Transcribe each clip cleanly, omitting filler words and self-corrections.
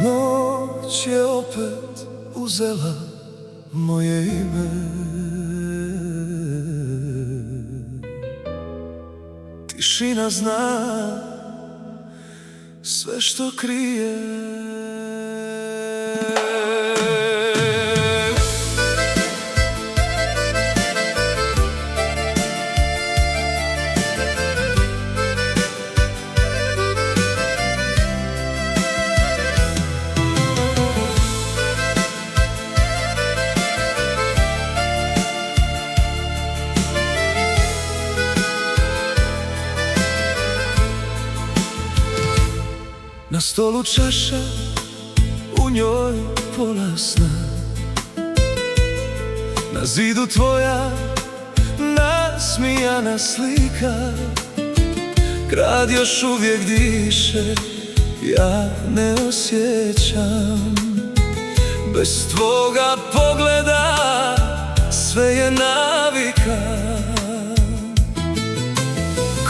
Noć je opet uzela moje ime. Tišina zna sve što krije. Na stolu čaša, u njoj pola sna. Na zidu tvoja nasmijana slika. Grad još uvijek diše, ja ne osjećam. Bez tvoga pogleda sve je navika.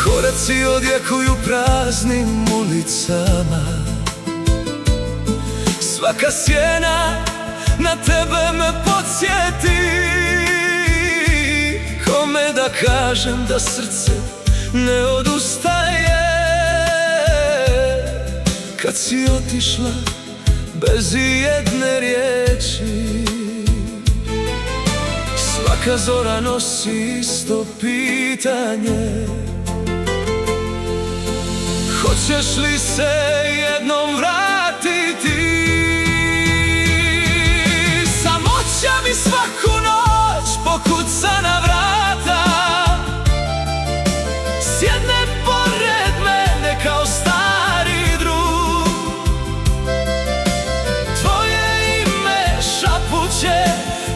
Koraci odjekuju praznim ulicama. Svaka sjena na tebe me podsjeti. Kome da kažem da srce ne odustaje, kad si otišla bez ijedne riječi. Svaka zora nosi isto pitanje: hoćeš li se jednom vratiti? Samoća mi svaku noć pokuca na vrata. Sjedne pored mene kao stari drug. Tvoje ime šapuće,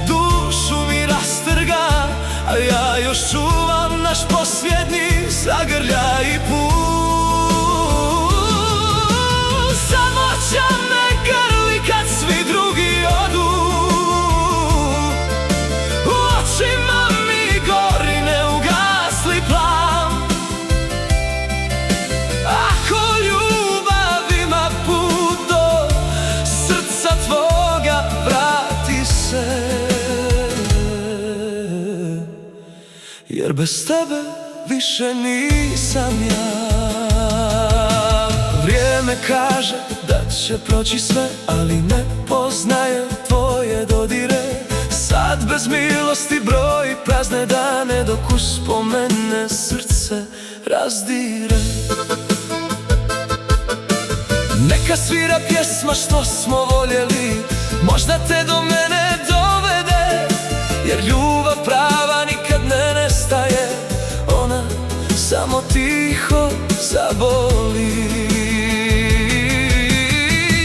dušu mi rastrga, a ja još čuvam naš posljednji zagrljaj i put. Samoća me grli kad svi drugi odu. U očima mi gori neugasli plam. Ako ljubav ima put do srca tvoga, vrati se, jer bez tebe više nisam ja. Vrijeme kaže da će proći sve, ali ne poznaje tvoje dodire. Sad bez milosti broji prazne dane, dok uspomene srce razdire. Neka svira pjesma što smo voljeli, možda te do mene dovede. Jer ljubav prava nikad ne nestaje, ona samo tiho zaboli.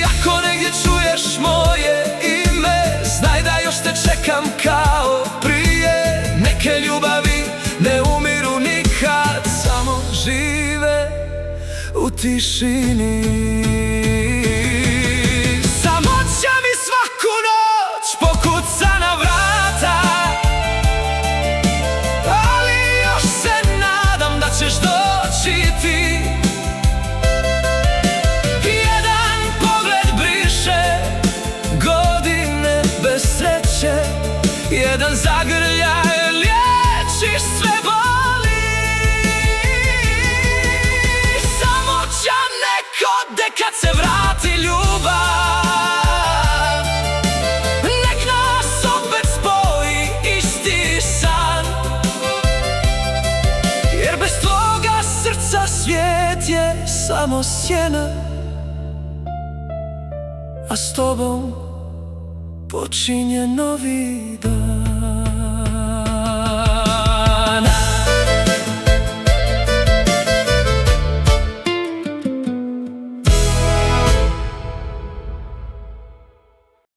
Ako negdje čuješ moje ime, znaj da još te čekam kao prije. Neke ljubavi ne umiru nikad, samo žive u tišini. Samoća mi svaku noć pokuca na vrata, ali još se nadam da ćeš doći ti. Jedan pogled briše godine bez sreće, jedan zagrljaj liječi sve boli. Samoća nek ode kad se vrati ljubav. Nek nas opet spoji isti san, jer bez tvoga srca svijet je samo sjena, a s tobom počinje novi dan.